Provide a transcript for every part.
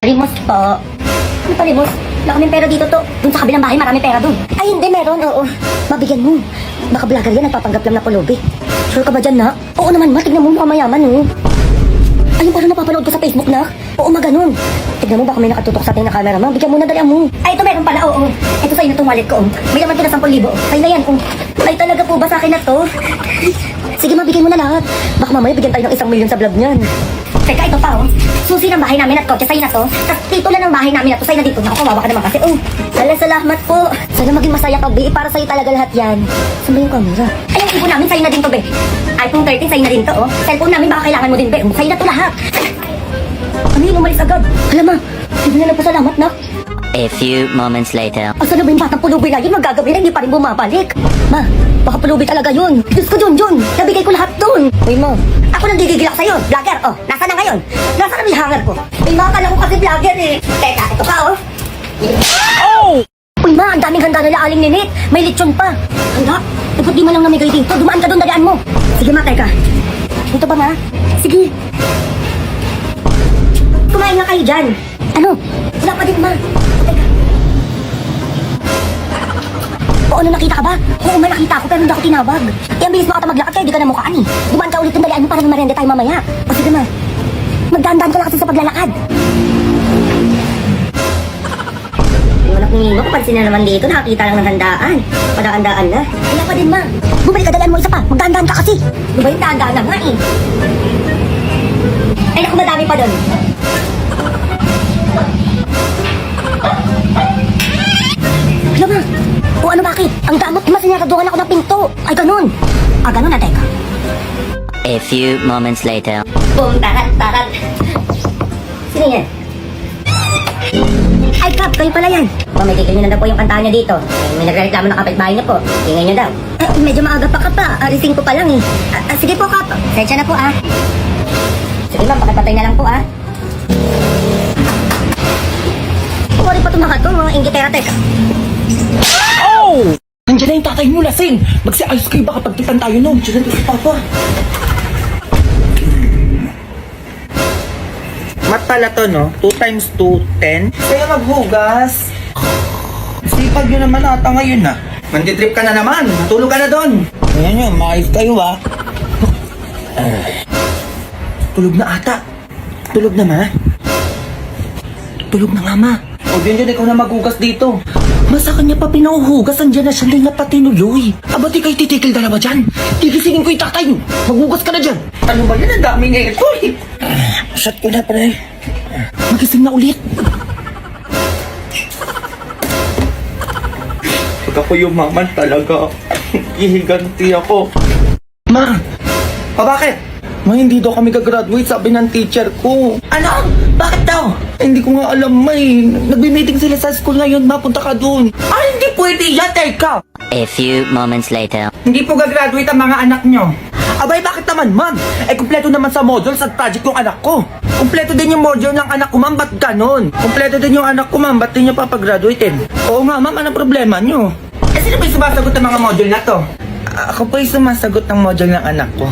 Palimos po. Ano palimos? Wala kaming pera dito to. Doon sa kabilang bahay, marami pera doon. Ay, hindi, meron. Oo. Mabigyan mo. Baka vlogger yan, nagpapanggap lang na pulubi. Sure ka ba dyan, na? Oo naman, ma. Tignan mo, mukhang mayaman, oh. Ayun, parang napapanood ko sa Facebook, na. Oo, maganon. Tignan mo, baka may nakatutok sa ating na camera, ma. Bigyan mo na, dalihan mo. Ay, ito meron pala, oo. Ito sa'yo na itong wallet ko, oh. May laman ko na 10,000. Sa'yo na yan, oh. Ay, talaga po ba sa akin na to? Sige, ma, bigyan mo na lahat. Baka mamaya bigyan tayo ng 1 million sa vlog niyan. Teka, ito pa, oh. Susi ng bahay namin at kotse sa'yo na to. Tapos titulo ng bahay namin at to sa'yo na dito. Naku, kawawa ka naman kasi. Oh, salamat po. Sana maging masaya ka, Be. Para sa'yo talaga lahat yan. Saan ba yung camera? Ay, yung iPhone namin sa'yo na din to, Be. iPhone 13 sa'yo na din to, oh. Cellphone namin baka kailangan mo din, Be. Sa'yo na to lahat. Ano yun, umalis agad? Hala, ma. Hindi na nagpasalamat, na. A few moments later. Asa na ba yung batang pulubi na yun? Magagawin na, hindi pa rin bumabalik. Ma, baka pulubi talaga yun. Diyos ko, Jun. Nabigay ko lahat dun. Uy, ma. Ako nang gigigilak sa'yo. Vlogger, oh. Nasaan na ngayon? Nasaan na yung hanger ko? Uy, ma, akala ko kasi vlogger eh. Teka, ito pa, oh. Oh! Uy, ma, ang daming handa nila aling ninit. May lechon pa. Handa? Dapat di man lang namigay dito. Dumaan ka doon, dalian mo. Sige, ma, teka. Dito ba, ma? Sige. Kumain nga kayo dyan. Ano? Wala pa din, ma. Teka. Oo, ano, nakita ka ba? Oo, may nakita ako pero hindi ako tinawag. Eh, ang bilis mo ata maglakad kaya di ka na mukhaan eh. Dumaan ka ulit ng dalian mo para marende tayo mamaya. O sige, ma. Magdahan-dahan ka lang kasi sa paglalakad. Yung anak ni Nino, kapansin na naman dito, nakakita lang ng handaan. Padaan-daan na. Wala pa din, ma. Bumalik ka, dalian mo isa pa. Magdahan-dahan ka kasi. Di ba yung dahan-dahan na nga eh? Ay, naku, madami pa doon. Hala, ma. O ano, bakit? Ang damot, masinaraduhan ako ng pinto. Ay, ganun. Ah, ganun na, teka. A few moments later. Boom, tarat. Sino yan? Ay, Kap, kayo pala yan. O, may titignan na daw po yung kantahan niya dito. May nagreklamo ng kapitbahay niya po. Tingnan niyo daw. Medyo maaga pa, Kap, pa. Arising ko pa lang eh. Sige po, Kap. Sensya na po, ah. Sige, ma'am, pakipatay na lang po, ah. Kumari pa tumakat ko, mga inggitera, teka. Oh! Nandiyan na yung tatay mo, lasing! Magsi-ayos kayo, baka pagtipan tayo nun. Diyan na si Papa. Mat pala to, no? 2 times 2, 10. Kaya maghugas. Sipag nyo naman ata ngayon, na. Manditrip ka na naman. Matulog ka na doon. Ayan yun, maayos kayo, ha? Tulog na ata. Tulog na, ma? Tulog na nga, ma. O, dyan, ikaw na maghugas dito. Masa kanya pa pinauhugas, andyan na siya din na patinuloy. Aba, di kayo titikil dalawa dyan. Tigisingin ko yung tatay. Maghugas ka na dyan. Ano ba yan? Ang daming aircon. Shot ko na, pre. Magising na ulit. Pag ako yumaman talaga, ihiganti ako. Ma! Bakit? Ma, hindi daw kami gagraduate, sabi ng teacher ko. Ano? Bakit daw? Hindi ko nga alam, may. Nagbi-meeting sila sa school ngayon, mapunta ka doon. Ah, hindi pwede yan, teka. A few moments later. Hindi po gagraduate ang mga anak nyo. Abay, bakit naman, ma'am? Eh, kumpleto naman sa modules at project yung anak ko. Kumpleto din yung module ng anak ko, ma'am, ba't ganon? Kumpleto din yung anak ko, ma'am, ba't din nyo papagraduatein? Oo nga, ma'am, anong problema nyo? Eh, sino ba yung sumasagot ng mga module na to? Ako pa yung sumasagot ng module ng anak ko.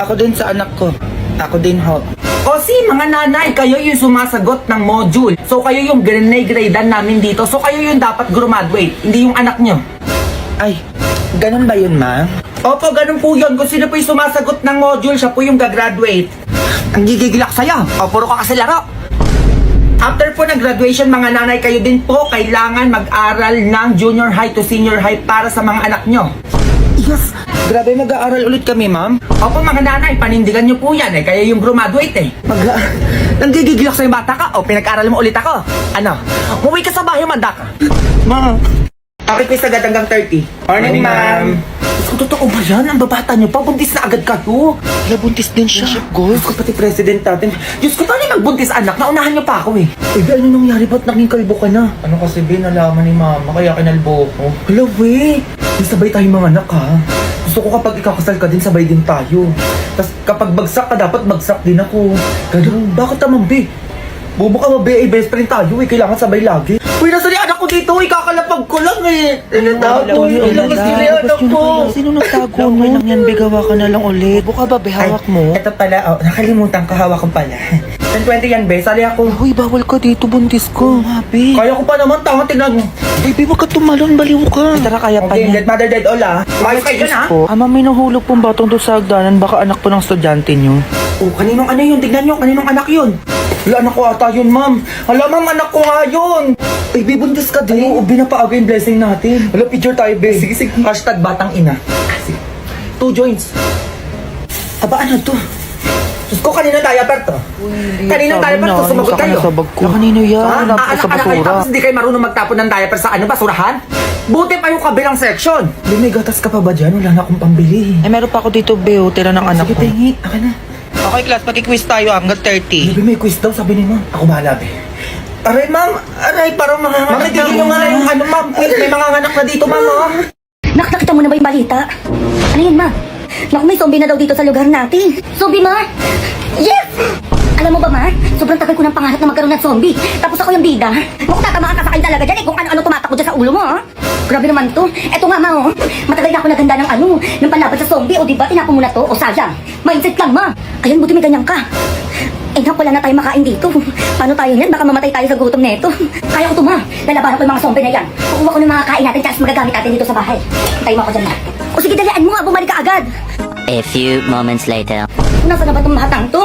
Ako din sa anak ko. Ako din, ho. O si mga nanay, kayo yung sumasagot ng module. So kayo yung grade-gradean namin dito. So kayo yung dapat graduate, hindi yung anak nyo. Ay, ganun ba yun, ma? Opo, ganun po yun. Kung sino po yung sumasagot ng module, siya po yung gagraduate. Ang gigigilak sa'yo. O, puro ka kasi laro. After po ng graduation, mga nanay, kayo din po kailangan mag-aral ng junior high to senior high para sa mga anak nyo. Yes! Grabe, mag-aaral ulit kami, ma'am. Opo, mga nanay, panindigan nyo po yan eh. Kaya yung graduate eh. Nanggigigilak sa'yo bata ka? O, pinag-aaral mo ulit ako? Ano? Umuwi ka sa bahay, manda ka. Ma. Pakipis agad hanggang 30. Morning, ma'am. Kung totoo ba yan? Ang babata nyo pa, buntis na agad kayo. Buntis din siya. Diyos ko, pati president natin. Diyos ko, paano yung magbuntis anak? Naunahan nyo pa ako eh. Ano nangyari? Ba't naging kalbo ka na? Ano kasi, Ben, nalaman ni mama, kaya kinalbo ko. Hala, we. Di sabay tayong mga anak, ha? Gusto ko kapag ikakasal ka din, sabay din tayo. Tapos kapag bagsak ka, dapat bagsak din ako. Ganun, bakit naman, be? Bobo ka ba, be? Best friend tayo, eh. Kailangan sabay lagi. Uy, nasa ni anak ko dito, eh. Kakalapag ko lang, eh. Natago, ilabas nila yung anak ko. Sino nagtago mo? Okay lang yan, bigawa ka na lang ulit. Buka ba, behawak mo? Ito pala, oh, nakalimutan ko, hawak ko pala. 10-20 yan, be. Sali ako. Uy, bawal ka dito, buntis ko. Happy. Kaya ko pa naman, tanga, tingnan mo. Baby, wag ka tumalon, baliw ka. Tara, kaya pa Okay, niya. dead mother, dead all, ah. Mayos kayo dyan, ah. Po. Ama, may nahulog pong batong doon sa hagdanan. Baka anak po ng estudyante nyo. Oh, kaninong ano yun? Tignan nyo, kaninong anak yun? Wala, anak ko ata yun, ma'am. Hala, ma'am, anak ko nga yun. Baby, buntis ka din. Oo, binapaaga yung blessing natin. Wala, picture tayo, be. Sige, sige. Hashtag batang ina. Sige. 2 joints. Aba, ano to? Diyos ko, kaninong diaper to? Kaninong diaper to? Sumagot kayo. Sa bag ko. Kanino yan? Ha? Hanap ko sa Anak-anak kayo, basura. tapos hindi kayo marunong magtapon ng diaper sa ano, basurahan? Buti pa yung kabilang section. Be, may gatas ka pa ba dyan? Wala na akong pambili. Eh, meron pa ako dito, Beo. Tira ng anak Sige, ko. tingi. Akin na. Okay, class. Pag-quiz tayo hanggang 30. Bebe, may quiz daw, sabi ni ma'am. Ako bahala, be. Aray, ma'am. Aray, parang mga... Ma'am, tigil nyo nga yung ano, ma'am. May mga anak na dito, ma'am, oh. Nakita mo na ba yung balita? Ano yun, ma? Naku, may zombie na daw dito sa lugar natin. Zombie, ma? Yes! Alam mo ba, ma? Sobrang tagal ko ng pangarap na magkaroon ng zombie. Tapos ako yung bida. Naku, tatamaan ka sa akin talaga dyan eh. Kung ano-ano tumatakbo dyan sa ulo mo, ha? Grabe naman to. Eto nga, ma, oh. Matagal na ako naganda ng ano, ng panlaban sa zombie. O diba, tinapon mo na to? O sayang. Mindset lang, ma. Ayun, buti may ganyan ka. Eh, naku, wala na tayo makain dito. Paano tayo yan? Baka mamatay tayo sa gutom neto. Kaya ko to, ma. Lalabanan ko yung mga zombie na yan. Kukuha ko ng mga kain natin, tapos magagamit natin dito sa bahay. Hintayin mo ako dyan, ma. O sige, dalian mo nga. Bumalik ka agad. A few moments later. Nasaan na ba itong batang to?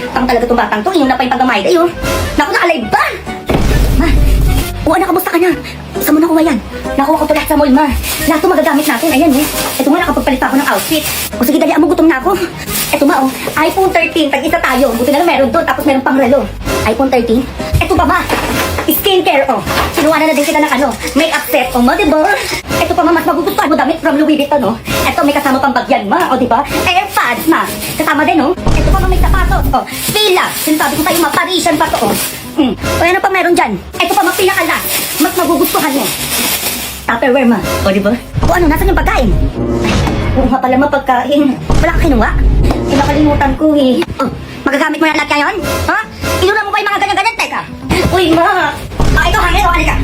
Tang talaga itong batang to. Iyon na pa yung pagmamay kayo. Naku, naalay ba? Ma, o anak, kamusta ka na? Saan mo nakuha yan? Nakuha ko to lahat sa mall, ma. Lahat to magagamit natin. Ayan, eh. Ito nga, nakapagpalit pa ako ng outfit. O sige, dalian mo, gutom na ako. Ito ma, oh. iPhone 13. Tag-isa tayo. Buti na lang meron doon. Tapos meron pang relo. iPhone 13. Ito pa, ma. Skincare, oh. Sinuha na din kita ng ano, makeup set, oh, ma, diba? Ito pa, ma, mas magugustuhan mo damit from Louis Vuitton, oh. Ito, may kasama pang bagyan, ma, oh, diba? AirPods, ma. Kasama din, oh. Ito pa, ma, may sapatos, oh. Fila. Sinasabi ko sa'yo, ma, Parisian pa to, oh. O, ano pa meron dyan? Ito pa, ma, pinakalas. Mas magugustuhan mo. Tupperware, ma. O, diba? O, ano, nasan yung pagkain? Oo nga pala, ma, pagkain. Wala ka kinuha? Eh, nakalimutan ko, eh. Oh, magagamit mo yan lahat ngayon? Ha? Inuna mo ba yung mga ganyan-ganyan? Teka. Uy, ma. Ah, ikaw, hangin, o, halika.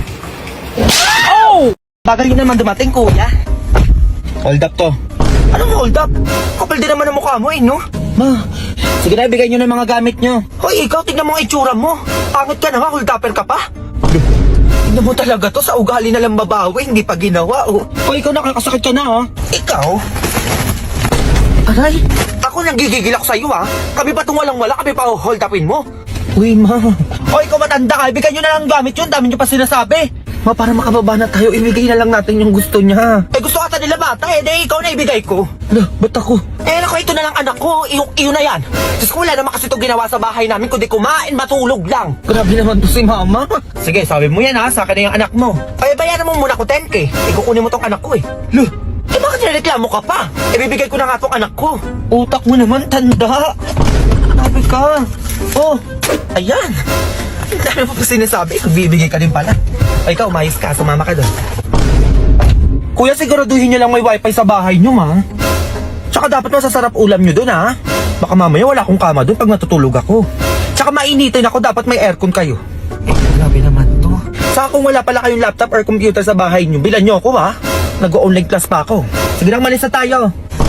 Oh! Bagal yun naman dumating, kuya. Hold up to. Anong hold up? Kapal din naman ang mukha mo, eh, no? Ma, sige na, ibigay nyo na yung mga gamit nyo. Hoy, ikaw, tignan mo ang itsura mo. Pangit ka na nga, hold upper ka pa. Tignan mo talaga to, sa ugali na lang babawi, hindi pa ginawa, oh. Hoy, ikaw, nakakasakit ka na, oh. Ikaw? Aray, ako nagigigil ako sa'yo, ha? Kami ba itong walang-wala, kami pa hold upin mo? Uy, ma. Hoy, ikaw matanda ka, ibigay nyo na lang gamit yun, dami nyo pa sinasabi. Ma, para makababa na tayo, ibigay na lang natin yung gusto niya. Eh, gusto ka nila bata, eh, di ikaw na ibigay ko. Ala, ba't ako? Eh, naku, ito na lang anak ko, iyo na yan. Diyos ko, wala naman kasi ito ginawa sa bahay namin, kundi kumain, matulog lang. Grabe naman to si mama. Sige, sabi mo yan ha, sa akin na yung anak mo. Ay, bayaran mo muna ko 10K, ikukunin mo tong anak ko eh. Loh, eh bakit nireklamo ka pa? Eh, bibigay ko na nga tong anak ko. Utak mo naman, tanda. Sabi ka. Oh, ayan. Ang dami mo pa sinasabi, bibigay ka din pala. O ikaw, umayos ka, sumama ka doon. Kuya, siguraduhin nyo lang may wifi sa bahay nyo, ma. Tsaka dapat masasarap ulam nyo doon, ha? Baka mamaya wala akong kama doon pag natutulog ako. Tsaka mainitin ako, dapat may aircon kayo. Eh, grabe naman to. Saka kung wala pala kayong laptop or computer sa bahay nyo, bilan nyo ako, ha? Nag-online class pa ako. Sige na, malis na tayo.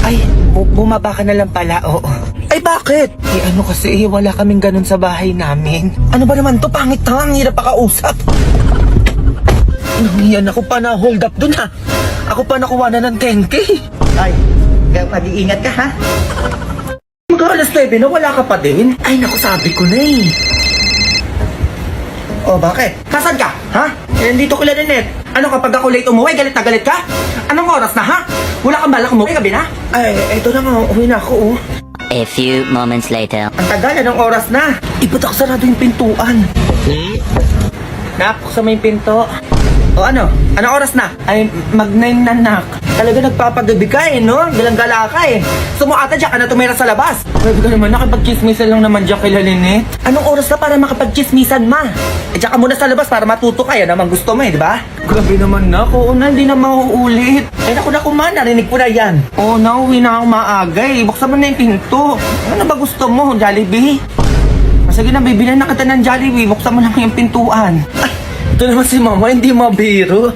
Ay, bumaba ka na lang pala, oo. Ay, bakit? Eh, ano kasi, wala kaming ganun sa bahay namin. Ano ba naman to? Pangit ha, ang hirap pakausap. Nangiyan ako pa na hold up dun ha. Ako pa nakuha na ng 10K. Ay, kaya mag-iingat ka ha. Mag-alas 9 na wala ka pa din. Ay, naku, sabi ko na eh. Oh, bakit? Nasaan ka? Ha? Eh, nandito ko lang net. Ano kapag ako late umuwi, galit na galit ka? Anong oras na ha? Wala kang balak umuwi gabi na? Ay, eto na nga, uwi na ako oh. A few moments later. Ang tagal, anong oras na? Iba't ako sarado yung pintuan. Nak, sa may pinto. O ano? Anong oras na? Ay, mag-9 na, nak. Talaga nagpapagabi ka eh, no? Galang-gala ka eh. Sumuata dyan ka na tumira sa labas. Pwede ka naman, nakapag-chismisan lang naman dyan kay Lalinet. Anong oras na para makapag-chismisan, ma? Eh, dyan ka muna sa labas para matuto ka. Yan naman gusto mo eh, di ba? Grabe naman na. Oo na, hindi na mauulit. Ay, naku, ma, narinig ko na yan. Oo na, uwi na akong maaga eh. Buksan mo na yung pinto. Ano ba gusto mo, Jollibee? Sige na, bibilan na kita ng Jollibee. Buksan mo lang yung pintuan. Ay, ito naman si mama, hindi mabiro.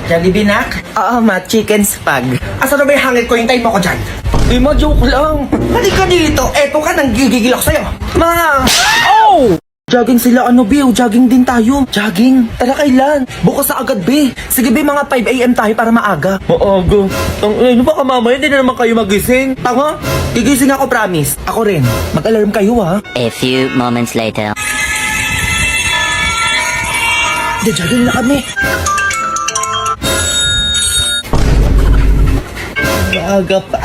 Jollibee, nak? Oo, ma, chicken spag. Asa na ba yung hangin ko? Hintayin mo ko dyan. Ma, joke lang. Halika dito. Eto ka, nanggigigil ako sa'yo. Ma! Oh! Jogging sila, ano, Be? Jogging din tayo. Jogging? Tara, kailan? Bukas sa agad, Be. Sige, Be, mga 5 a.m. tayo para maaga. Maaga? Ano baka mamaya, hindi na naman kayo magising? Tama? Gigising ako, promise. Ako rin. Mag-alarm kayo, ha? A few moments later. Hindi, jogging na kami. Maaga pa.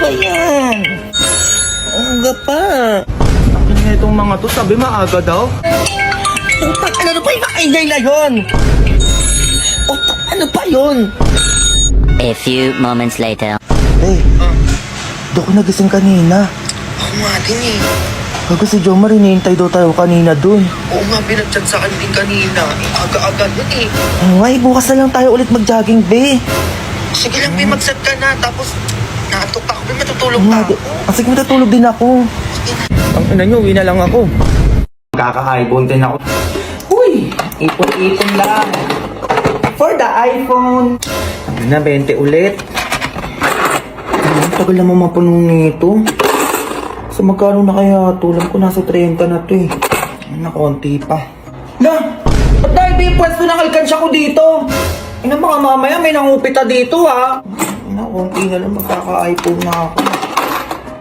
Ayan. Maaga pa. Akin nga itong mga to, sabi maaga daw. Utak, ano pa yung maingay na yun? Utak, ano pa yun? A few moments later. Eh, doon ko nagising kanina. Ako nga din eh. Bago si Jomar, hinihintay daw tayo kanina dun. Oo nga, binagchat sa akin din kanina. Aga-aga yun eh. Ay, bukas na lang tayo ulit mag-jogging, be. Sige lang, may mag-set ka na. Tapos, naatok ako. May matutulog Nga, pa ako. sige, matutulog din ako. Ang ina nyo, uwi na lang ako. Kaka-iPhone din ako. Uy, ipon-ipon lang. For the iPhone. Ano na, 20 ulit. Ang tagal naman mapunong nito. So magkano na kaya? Tulang ko nasa 30 na to eh. Na konti pa. Na! Ba't dahil ba yung pwesto ng alkansya ko dito? Ina mga mamaya may nangupita dito ha. Ina, konti na lang magkaka-iPhone na ako.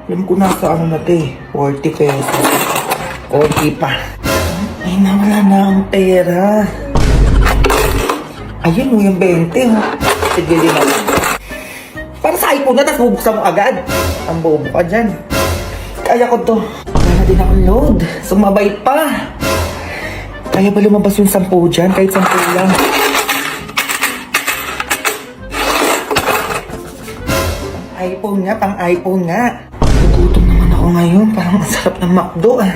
Alam ko nasa ano na to eh. 40 pesos. Konti pa. Ay nawala na ang pera. Ayun mo yung 20 ha. Sige din ako. Para sa iPhone na, tapos bubuksan mo agad. Ang bobo ka dyan. Kaya ko to. Wala na din akong load. Sumabay pa. Kaya ba lumabas yung 10 dyan? Kahit 10 lang. iPhone nga, pang iPhone nga. Nagutom naman ako ngayon. Parang masarap ng McDo ah.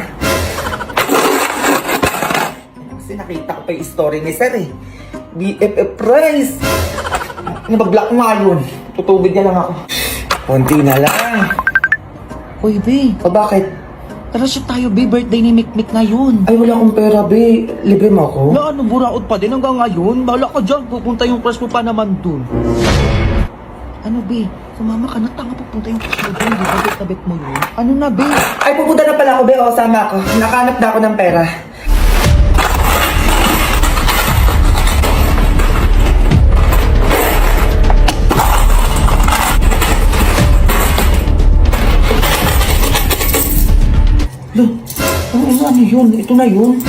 Kasi nakita ko pa yung story ni Sir eh. BFF price. Nabag-block nga yun. Tutubig na lang ako. Konti na lang. Uy, be. O bakit? Tara siya tayo, be. Birthday ni Mikmik ngayon. Ay, wala akong pera, be. Libre mo ako? Na ano, buraot pa din hanggang ngayon. Bahala ka dyan. Pupunta yung crush mo pa naman dun. Ano, be? Sumama ka na. Tanga pupunta yung crush mo dun. Di ba tabit mo yun? Ano na, be? Ay, pupunta na pala ako, be. O, sama ako. Nakahanap na ako ng pera. Loh, ano yun? Ito na yun.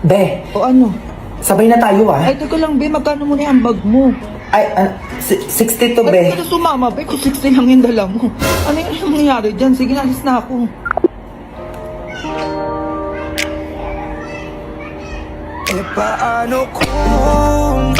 Be, O ano? sabay na tayo ah. Ay, teka lang, be. Magkano mo na yung bag mo? Ay, 62, be. Ay, sumama, be. Kung 60 lang yung dala mo. Ano yung nangyari dyan? Sige, alis na ako. E paano kung